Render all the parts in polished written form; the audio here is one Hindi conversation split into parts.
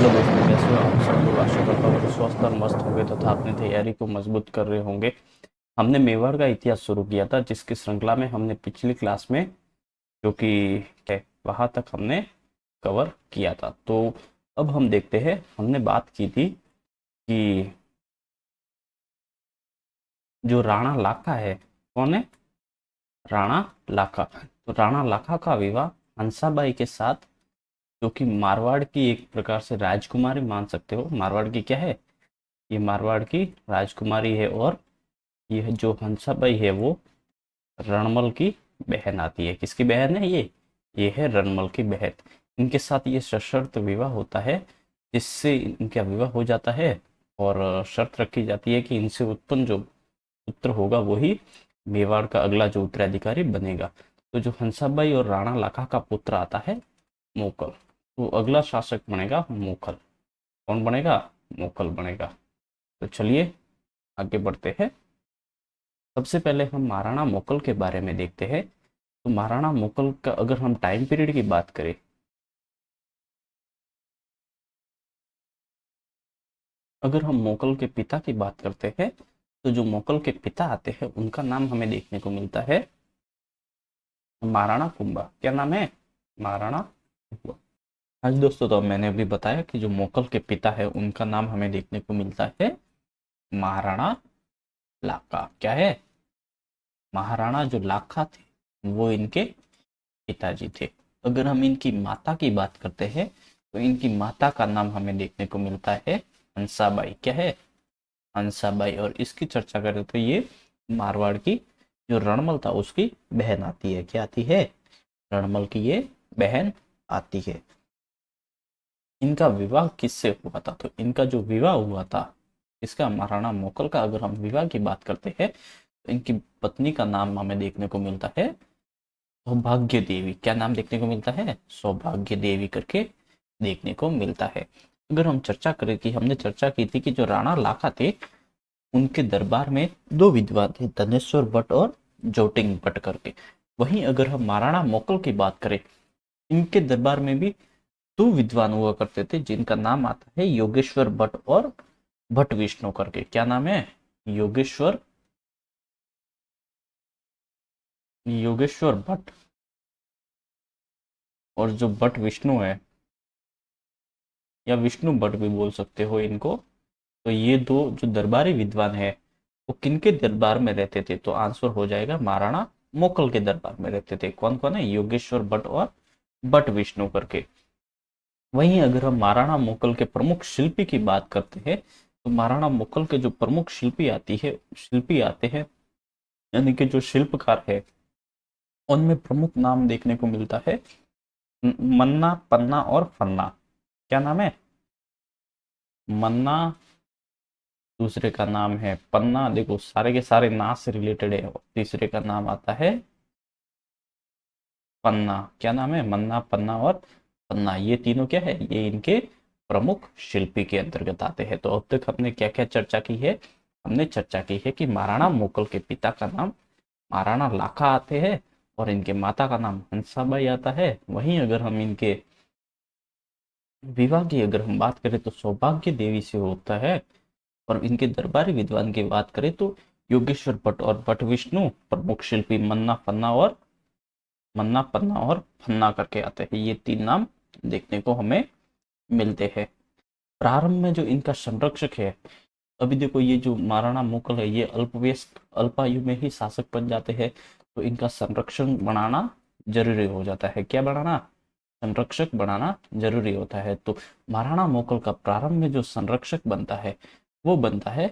हेलो दोस्तों, कैसे हो आप सब लोग। आशा करता हूँ कि स्वस्थ और मस्त होंगे तथा अपनी तैयारी को मजबूत कर रहे होंगे। हमने मेवाड़ का इतिहास शुरू किया था, जिसकी श्रृंखला में हमने पिछली क्लास में जो कि है वहां तक हमने कवर किया था। तो अब हम देखते हैं, हमने बात की थी कि जो राणा लाखा है, कौन है? राणा लाखा। तो राणा लाखा का विवाह हंसाबाई के साथ, जो कि मारवाड़ की एक प्रकार से राजकुमारी मान सकते हो। मारवाड़ की क्या है? ये मारवाड़ की राजकुमारी है। और यह जो हंसाबाई है वो रणमल की बहन आती है। किसकी बहन है ये है रणमल की बहन। इनके साथ ये सशर्त विवाह होता है, जिससे इनका विवाह हो जाता है। और शर्त रखी जाती है कि इनसे उत्पन्न जो पुत्र होगा वही मेवाड़ का अगला जो उत्तराधिकारी बनेगा। तो जो हंसाबाई और राणा लाखा का पुत्र आता है मोकल, तो अगला शासक बनेगा मोकल। कौन बनेगा? मोकल बनेगा। तो चलिए आगे बढ़ते हैं। सबसे पहले हम महाराणा मोकल के बारे में देखते हैं। तो महाराणा मोकल का अगर हम टाइम पीरियड की बात करें, अगर हम मोकल के पिता की बात करते हैं, तो जो मोकल के पिता आते हैं उनका नाम हमें देखने को मिलता है महाराणा कुंभा। क्या नाम है? महाराणा कुंभा। हाँ जी दोस्तों, तो मैंने अभी बताया कि जो मोकल के पिता है उनका नाम हमें देखने को मिलता है महाराणा लाखा। क्या है? महाराणा जो लाखा थे वो इनके पिताजी थे। अगर हम इनकी माता की बात करते हैं, तो इनकी माता का नाम हमें देखने को मिलता है हंसाबाई। क्या है? हंसाबाई। और इसकी चर्चा करें तो ये मारवाड़ की जो रणमल था उसकी बहन आती है। क्या आती है? रणमल की ये बहन आती है। इनका विवाह किससे हुआ था? तो इनका जो विवाह हुआ था, इसका महाराणा मोकल का अगर हम विवाह की बात करते हैं, तो इनकी पत्नी का नाम हमें देखने को मिलता है सौभाग्य देवी। क्या नाम देखने को मिलता है? सौभाग्य देवी करके देखने को मिलता है। अगर हम चर्चा करें, कि हमने चर्चा की थी कि जो राणा लाखा थे उनके दरबार में दो विद्वान थे, धनेश्वर भट्ट और जोटिंग भट्ट करके। वहीं अगर हम महाराणा मोकल की बात करें, इनके दरबार में भी दो विद्वान हुआ करते थे, जिनका नाम आता है योगेश्वर भट्ट और भट्ट विष्णु करके। क्या नाम है? योगेश्वर योगेश्वर भट्ट और जो भट्ट विष्णु है, या विष्णु भट्ट भी बोल सकते हो इनको। तो ये दो जो दरबारी विद्वान है वो किनके दरबार में रहते थे? तो आंसर हो जाएगा महाराणा मोकल के दरबार में रहते थे। कौन कौन है? योगेश्वर भट्ट और भट्ट विष्णु करके। वहीं अगर हम महाराणा मोकल के प्रमुख शिल्पी की बात करते हैं, तो महाराणा मोकल के जो प्रमुख शिल्पी आते हैं, यानी कि जो शिल्पकार है, उनमें प्रमुख नाम देखने को मिलता है मन्ना, पन्ना और फन्ना। क्या नाम है? मन्ना, दूसरे का नाम है पन्ना। देखो सारे के सारे ना से रिलेटेड है। तीसरे का नाम आता है पन्ना। क्या नाम है? मन्ना, पन्ना और पन्ना। ये तीनों क्या है? ये इनके प्रमुख शिल्पी के अंतर्गत आते हैं। तो अब तक हमने क्या क्या चर्चा की है? हमने चर्चा की है कि महाराणा मोकल के पिता का नाम महाराणा लाखा आते हैं, और इनके माता का नाम हंसाबाई आता है। वहीं अगर हम इनके विवाह की अगर हम बात करें, तो सौभाग्य देवी से होता है। और इनके दरबारी विद्वान की बात करें, तो योगेश्वर भट्ट और भट्ट विष्णु प्रमुख शिल्पी मन्ना, पन्ना और फन्ना करके आते हैं। ये तीन नाम देखने को हमें मिलते हैं। प्रारंभ में जो इनका संरक्षक है, अभी देखो ये जो महाराणा मुकल है ये अल्पवयस्क अल्पायु में ही शासक बन जाते हैं। तो इनका संरक्षण बनाना जरूरी हो जाता है। क्या बनाना? संरक्षक बनाना जरूरी होता है। तो महाराणा मोकल का प्रारंभ में जो संरक्षक बनता है वो बनता है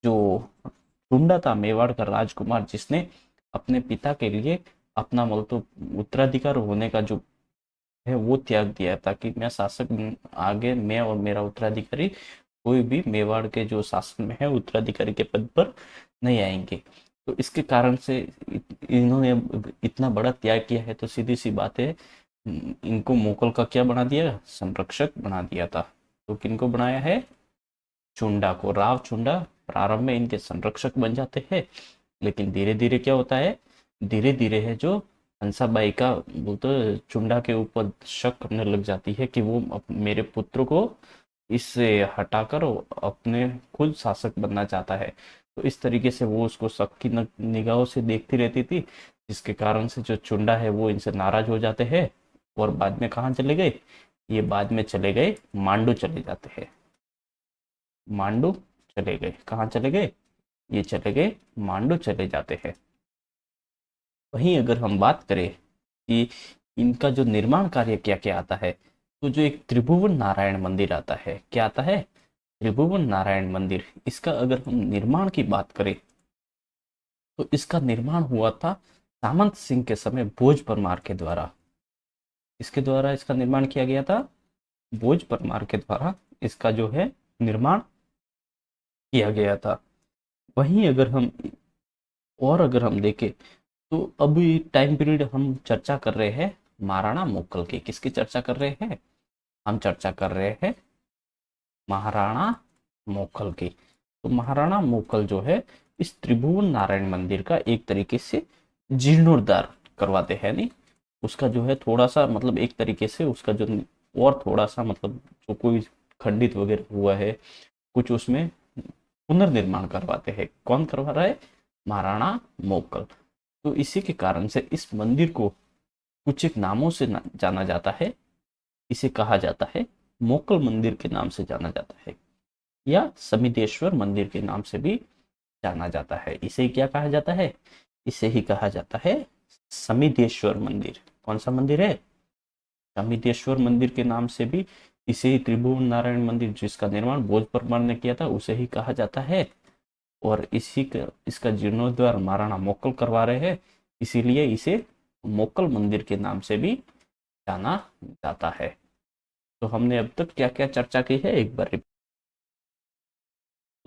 जो टुंडा था, मेवाड़ का राजकुमार, जिसने अपने पिता के लिए अपना तो उत्तराधिकार होने का जो है वो त्याग दिया, ताकि मैं शासक आगे मैं और मेरा उत्तराधिकारी कोई भी मेवाड़ के जो शासन में है उत्तराधिकारी के पद पर नहीं आएंगे। तो इसके कारण से इन्होंने इतना बड़ा त्याग किया है, तो सीधी सी बात है, इनको मोकल का क्या बना दिया? संरक्षक बना दिया था। तो किनको बनाया है? चुंडा को, राव चुंडा प्रारंभ में इनके संरक्षक बन जाते हैं। लेकिन धीरे धीरे क्या होता है? धीरे धीरे है जो हंसाबाई का वो तो चुंडा के ऊपर शक करने लग जाती है कि वो मेरे पुत्र को इससे हटाकर वो अपने खुद शासक बनना चाहता है। तो इस तरीके से वो उसको शक की निगाहों से देखती रहती थी, जिसके कारण से जो चुंडा है वो इनसे नाराज हो जाते हैं। और बाद में कहाँ चले गए, ये बाद में चले गए मांडू चले जाते हैं। मांडू चले गए, कहाँ चले गए, ये चले गए मांडू चले जाते हैं। वहीं अगर हम बात करें कि इनका जो निर्माण कार्य क्या क्या आता है, तो जो एक त्रिभुवन नारायण मंदिर आता है, क्या आता है, त्रिभुवन नारायण मंदिर। इसका अगर हम निर्माण की बात करें तो इसका निर्माण हुआ था सामंत सिंह के समय भोज परमार के द्वारा। इसके द्वारा इसका निर्माण किया गया था, भोज परमार के द्वारा इसका जो है निर्माण किया गया था। वहीं अगर हम देखें तो अभी टाइम पीरियड हम चर्चा कर रहे हैं महाराणा मोकल की। किसकी चर्चा कर रहे हैं, हम चर्चा कर रहे हैं महाराणा मोकल की। तो महाराणा मोकल जो है इस त्रिभुवन नारायण मंदिर का एक तरीके से जीर्णोद्धार करवाते हैं, नहीं उसका जो है थोड़ा सा मतलब एक तरीके से उसका जो और थोड़ा सा मतलब जो कोई खंडित वगैरह हुआ है कुछ उसमें पुनर्निर्माण करवाते हैं। कौन करवा रहा है, महाराणा मोकल। तो इसी के कारण से इस मंदिर को कुछ एक नामों से जाना जाता है। इसे कहा जाता है मोकल मंदिर के नाम से जाना जाता है, या समिदेश्वर मंदिर के नाम से भी जाना जाता है। इसे क्या कहा जाता है, इसे ही कहा जाता है समिदेश्वर मंदिर। कौन सा मंदिर है, समिदेश्वर मंदिर के नाम से भी इसे ही त्रिभुवन नारायण मंदिर जिसका निर्माण भोज परमार ने किया था उसे ही कहा जाता है। और इसका जीर्णोद्धार महाराणा मोकल करवा रहे हैं, इसीलिए इसे मोकल मंदिर के नाम से भी जाना जाता है। तो हमने अब तक क्या क्या चर्चा की है एक बार।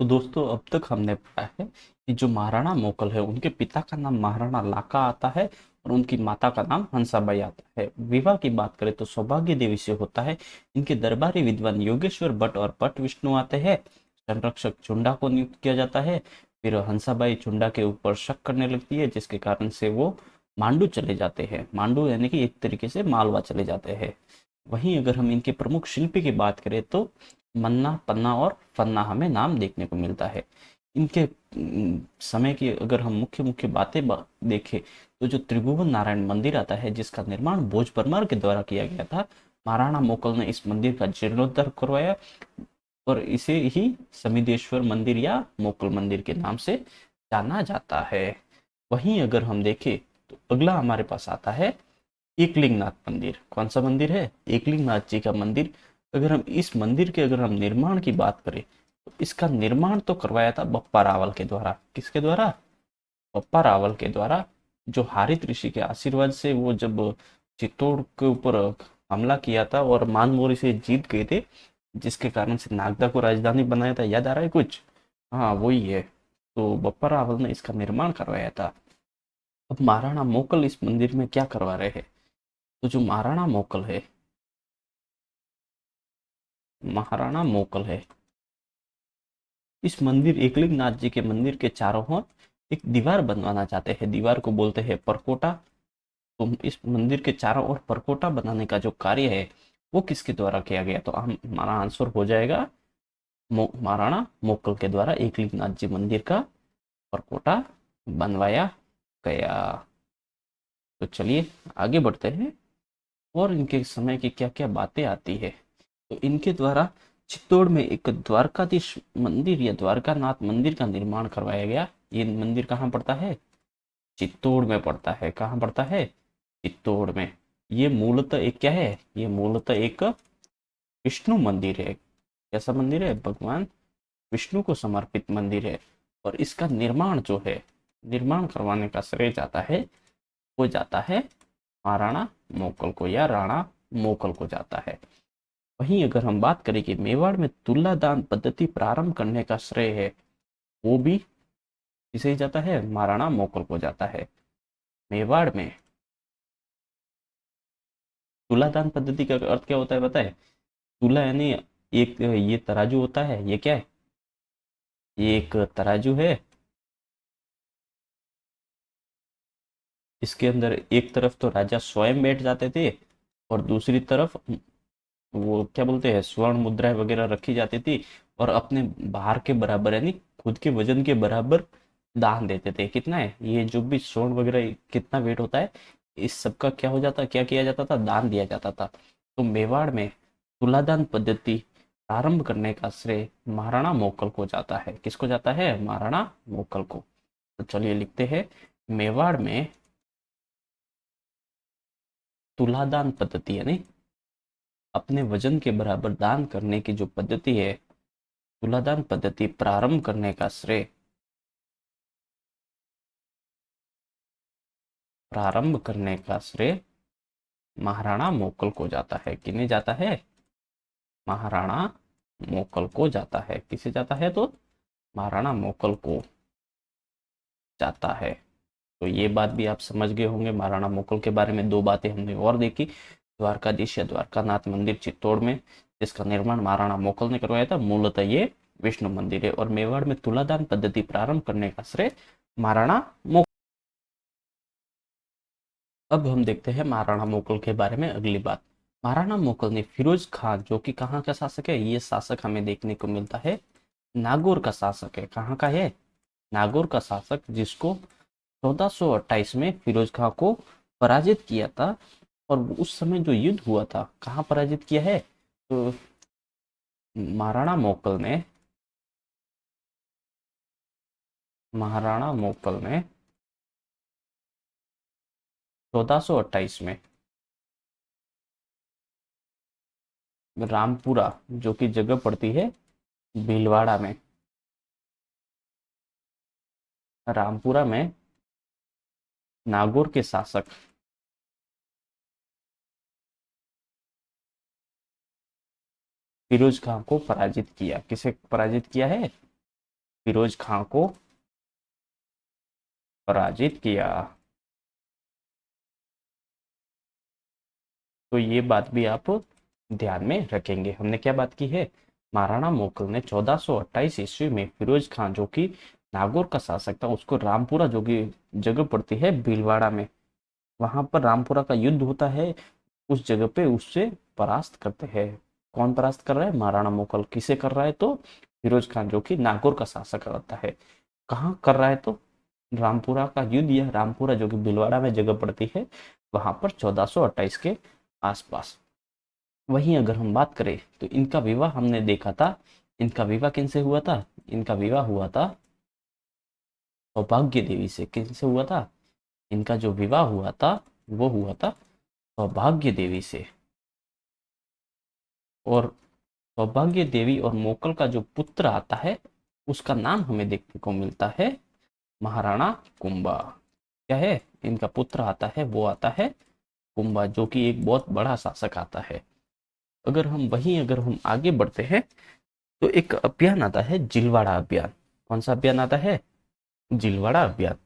तो दोस्तों अब तक हमने पढ़ा है कि जो महाराणा मोकल है उनके पिता का नाम महाराणा लाका आता है और उनकी माता का नाम हंसाबाई आता है। विवाह की बात करें तो सौभाग्य देवी से होता है। इनके दरबारी विद्वान योगेश्वर भट्ट और भट्ट विष्णु आते हैं। संरक्षक चुंडा को नियुक्त किया जाता है। फिर हंसाबाई चुंडा के ऊपर शक करने लगती है, जिसके कारण से वो मांडू चले जाते हैं। मांडू यानी कि एक तरीके से मालवा चले जाते हैं। वहीं अगर हम इनके प्रमुख शिल्पी की बात करें तो मन्ना, पन्ना और फन्ना हमें नाम देखने को मिलता है। इनके समय की अगर हम मुख्य मुख्य बातें देखें तो जो त्रिभुवन नारायण मंदिर आता है जिसका निर्माण भोज परमार के द्वारा किया गया था, महाराणा मोकल ने इस मंदिर का जीर्णोद्धार करवाया और इसे ही समिदेश्वर मंदिर या मोकल मंदिर के नाम से जाना जाता है। वहीं अगर हम देखें तो अगला हमारे पास आता है एकलिंगनाथ मंदिर। कौन सा मंदिर है, एकलिंगनाथ जी का मंदिर। अगर हम निर्माण की बात करें तो इसका निर्माण तो करवाया था बप्पा रावल के द्वारा। किसके द्वारा, बप्पा रावल के द्वारा। जो हारित ऋषि के आशीर्वाद से वो जब चित्तौड़ के ऊपर हमला किया था और मानमोरी से जीत गए थे, जिसके कारण से नागदा को राजधानी बनाया था, याद आ रहा है कुछ, हाँ वही है। तो बप्पा रावल ने इसका निर्माण करवाया था। अब महाराणा मोकल इस मंदिर में क्या करवा रहे हैं, तो जो महाराणा मोकल है इस मंदिर एकलिंगनाथ जी के मंदिर के चारों ओर एक दीवार बनवाना चाहते हैं। दीवार को बोलते हैं परकोटा। तो इस मंदिर के चारों ओर परकोटा बनाने का जो कार्य है वो किसके द्वारा किया गया, तो हमारा आंसर हो जाएगा महाराणा मोकल के द्वारा एकलिंगनाथ जी मंदिर का परकोटा बनवाया गया। तो चलिए आगे बढ़ते हैं और इनके समय की क्या क्या बातें आती है। तो इनके द्वारा चित्तौड़ में एक द्वारकाधीश मंदिर या द्वारकानाथ मंदिर का निर्माण करवाया गया। ये मंदिर कहाँ पड़ता है, चित्तौड़ में पड़ता है। कहाँ पड़ता है, चित्तौड़ में। ये मूलतः एक क्या है, ये मूलतः एक विष्णु मंदिर है। कैसा मंदिर है, भगवान विष्णु को समर्पित मंदिर है। और इसका निर्माण जो है, निर्माण करवाने का श्रेय जाता है, वो जाता है महाराणा मोकल को या राणा मोकल को जाता है। वहीं अगर हम बात करें कि मेवाड़ में तुलादान पद्धति प्रारंभ करने का श्रेय है, वो भी किसे जाता है, महाराणा मोकल को जाता है। मेवाड़ में तुलादान पद्धति का अर्थ क्या होता है पता है, तुला यानी एक ये तराजू होता है, ये क्या है, ये एक तराजू है। इसके अंदर एक तरफ तो राजा स्वयं बैठ जाते थे और दूसरी तरफ वो क्या बोलते हैं स्वर्ण मुद्राएं वगैरह रखी जाती थी और अपने भार के बराबर यानी खुद के वजन के बराबर दान देते थे। कितना है ये जो भी स्वर्ण वगैरह कितना वेट होता है इस सब का क्या हो जाता क्या किया जाता था दान दिया जाता था। तो मेवाड़ में तुलादान पद्धति प्रारंभ करने का श्रेय महाराणा मोकल को जाता है। किसको जाता है? महाराणा मोकल को। तो चलिए लिखते हैं मेवाड़ में तुलादान पद्धति यानी अपने वजन के बराबर दान करने की जो पद्धति है तुलादान पद्धति प्रारंभ करने का श्रेय महाराणा मोकल को जाता है। किन्हें जाता है? महाराणा मोकल को जाता है। किसे जाता है? तो महाराणा मोकल को जाता है। तो ये बात भी आप समझ गए होंगे। महाराणा मोकल के बारे में दो बातें हमने और देखी। द्वारकाधीश या द्वारकानाथ मंदिर चित्तौड़ में जिसका निर्माण महाराणा मोकल ने करवाया था, मूलतः ये विष्णु मंदिर है। और मेवाड़ में तुलादान पद्धति प्रारंभ करने का श्रेय महाराणा मोकल। अब हम देखते हैं महाराणा मोकल के बारे में अगली बात। महाराणा मोकल ने फिरोज खान जो कि कहाँ का शासक है, ये शासक हमें देखने को मिलता है नागौर का शासक है। कहाँ का है? नागौर का शासक, जिसको 1428 में फिरोज खां को पराजित किया था। और उस समय जो युद्ध हुआ था कहाँ पराजित किया है? तो महाराणा मोकल ने 1428 में रामपुरा जो कि जगह पड़ती है भीलवाड़ा में, रामपुरा में नागौर के शासक फिरोज खां को पराजित किया। किसे पराजित किया है? फिरोज खां को पराजित किया। तो ये बात भी आप ध्यान में रखेंगे। हमने क्या बात की है? महाराणा मोकल ने 1428 ईस्वी में फिरोज खान जो कि नागौर का शासक था उसको रामपुरा जो कि जगह पड़ती है भीलवाड़ा में, वहां पर रामपुरा का युद्ध होता है। उस जगह पे उससे परास्त करते हैं। कौन परास्त कर रहा है? महाराणा मोकल। किसे कर रहा है? तो फिरोज खान जो कि नागौर का शासक रहता है। कहाँ कर रहा है? तो रामपुरा का युद्ध, या रामपुरा जो कि भीलवाड़ा में जगह पड़ती है वहां पर 1428 के आसपास। वहीं अगर हम बात करें तो इनका विवाह हमने देखा था। इनका विवाह किनसे हुआ था? इनका विवाह हुआ था सौभाग्य देवी से। किनसे हुआ था? इनका जो विवाह हुआ था वो हुआ था सौभाग्य देवी से। और सौभाग्य देवी और मोकल का जो पुत्र आता है उसका नाम हमें देखने को मिलता है महाराणा कुंभा। क्या है? इनका पुत्र आता है वो आता है कुंभा, जो कि एक बहुत बड़ा शासक आता है। अगर हम आगे बढ़ते हैं तो एक अभियान आता है जिलवाड़ा अभियान। कौन सा अभियान आता है? जिलवाड़ा अभियान।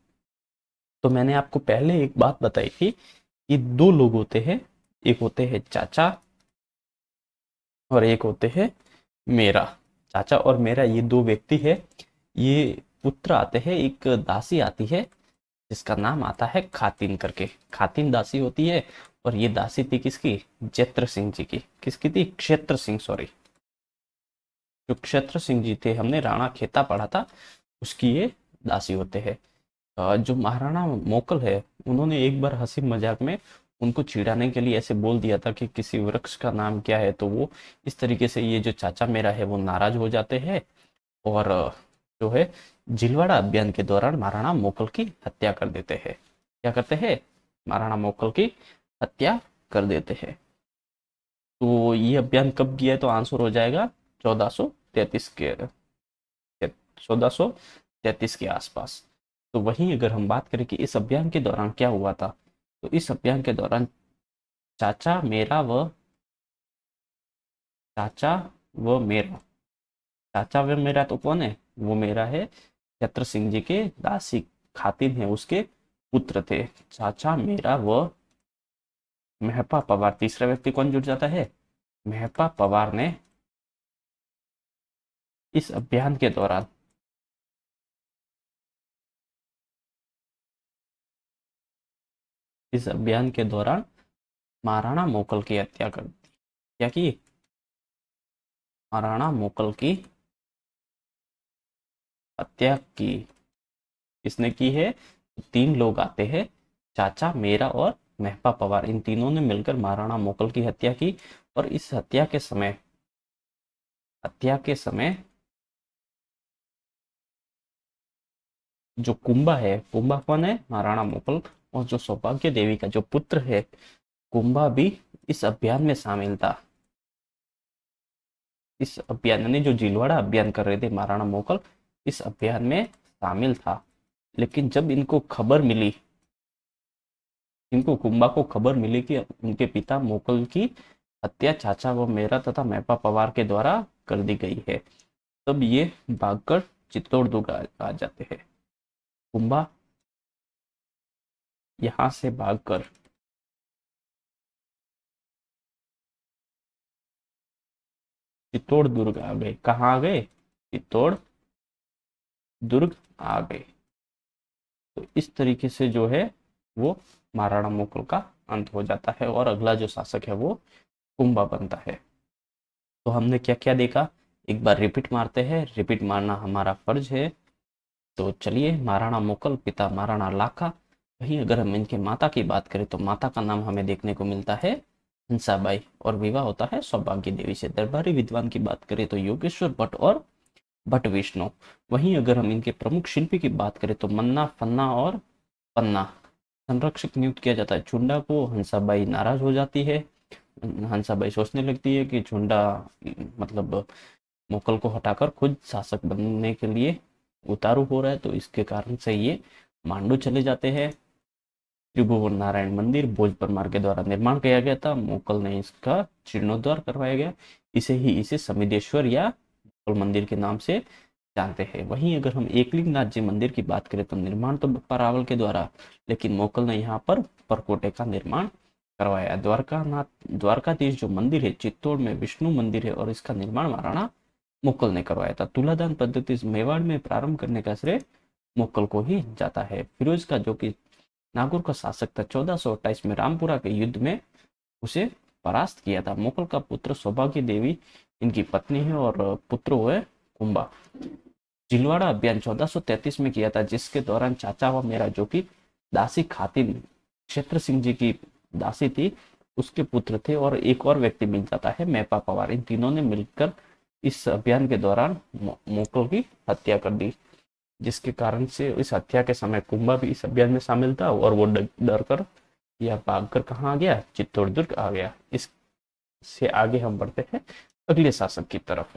तो मैंने आपको पहले एक बात बताई थी कि दो लोग होते हैं, एक होते हैं चाचा और एक होते हैं मेरा। चाचा और मेरा ये दो व्यक्ति है। ये पुत्र आते हैं, एक दासी आती है जिसका नाम आता है खातिन करके। खातिन दासी होती है और ये दासी थी किसकी? जैत्र सिंह जी की। किसकी थी? क्षेत्र सिंह, सॉरी, जो क्षेत्र सिंह जी थे, हमने राणा खेता पढ़ा था, उसकी ये दासी होते हैं। जो महाराणा मोकल है उन्होंने एक बार हंसी मजाक में उनको चिढ़ाने के लिए ऐसे बोल दिया था कि किसी वृक्ष का नाम क्या है, तो वो इस तरीके से ये जो चाचा मेरा है वो नाराज हो जाते हैं और जो है जिलवाड़ा अभियान के दौरान महाराणा मोकल की हत्या कर देते हैं। क्या करते हैं? महाराणा मोकल की हत्या कर देते हैं। तो ये अभियान कब किया है? तो आंसर हो जाएगा 1433 के 1433 के आसपास। तो वहीं अगर हम बात करें कि इस अभियान के दौरान क्या हुआ था, तो इस अभियान के दौरान चाचा मेरा व चाचा व मेरा, चाचा व मेरा तो कौन है? वो मेरा है छत्र सिंह जी के दासी खातिन है, उसके पुत्र थे। चाचा मेरा व मेहपा पवार, तीसरा व्यक्ति कौन जुड़ जाता है? मेहपा पवार ने इस अभियान के दौरान इस अभियान के दौरान महाराणा मोकल की हत्या कर दी। क्या की? महाराणा मोकल की हत्या की। किसने की है? तीन लोग आते हैं, चाचा, मेरा और महपा पवार। इन तीनों ने मिलकर महाराणा मोकल की हत्या की। और इस हत्या के समय जो कुंभा है, कुंभा कौन है? महाराणा मोकल। और जो सौभाग्य देवी का जो पुत्र है कुंभा भी इस अभियान में शामिल था। इस अभियान यानी जो जिलवाड़ा अभियान कर रहे थे महाराणा मोकल, इस अभियान में शामिल था। लेकिन जब इनको कुंभा को खबर मिली कि उनके पिता मोकल की हत्या चाचा व मेरा तथा महपा पवार के द्वारा कर दी गई है, तब ये भागकर चित्तौड़गढ़ आ जाते हैं। कुंभा यहां से भागकर चित्तौड़ दुर्ग आ गए। कहाँ आ गए? चित्तौड़ दुर्ग आ गए। तो इस तरीके से जो है वो महाराणा मोकल का अंत हो जाता है और अगला जो शासक है वो कुंभा बनता है। तो हमने क्या क्या देखा, एक बार रिपीट मारते हैं, रिपीट मारना हमारा फर्ज है। तो चलिए, महाराणा मोकल, पिता महाराणा लाखा। वहीं अगर हम इनके माता की बात करें तो माता का नाम हमें देखने को मिलता है हंसाबाई, और विवाह होता है सौभाग्य देवी से। दरबारी विद्वान की बात करें तो योगेश्वर भट्ट और भट्ट विष्णु। वहीं अगर हम इनके प्रमुख शिल्पी की बात करें तो मन्ना, फन्ना और पन्ना। संरक्षक नियुक्त किया जाता है झुंडा को। हंसाबाई नाराज हो जाती है। हंसाबाई सोचने लगती है कि झुंडा मतलब मोकल को हटाकर खुद शासक बनने के लिए उतारू हो रहा है, तो इसके कारण से ये मांडू चले जाते हैं। त्रिभुवन नारायण मंदिर भोज परमार के द्वारा निर्माण किया गया था। मोकल ने इसका जीर्णोद्धार करवाया गया। इसे समिदेश्वर या मोकल मंदिर के नाम से जानते हैं। वहीं अगर हम एकलिंगनाथ जी मंदिर की बात करें तो निर्माण तो बप्पा रावल के द्वारा, लेकिन मोकल ने यहाँ पर परकोटे का निर्माण करवाया। द्वारकाधीश जो मंदिर है चित्तौड़ में विष्णु मंदिर है और इसका निर्माण महाराणा मोकल ने करवाया था। तुलादान पद्धति मेवाड़ में प्रारंभ करने का श्रेय मोकल को ही जाता है। फिरोज का जो कि नागौर का शासक था, 1428 में रामपुरा के युद्ध में उसे परास्त किया था। मोकल का पुत्र सौभाग्य देवी इनकी पत्नी है और पुत्र हुए कुंभा। जिलवाड़ा अभियान 1433 में किया था, जिसके दौरान चाचा व मेरा जो कि दासी खातिन क्षेत्र सिंह जी की दासी थी, उसके पुत्र थे। और एक और व्यक्ति मिल जाता है महपा पवार। इन तीनों ने मिलकर इस अभियान के दौरान मोकल की हत्या कर दी, जिसके कारण से इस हत्या के समय कुंभा भी इस अभियान में शामिल था और वो डर कर या भागकर कहाँ आ गया? चित्तौड़ दुर्ग आ गया। इससे आगे हम बढ़ते हैं अगले शासक की तरफ।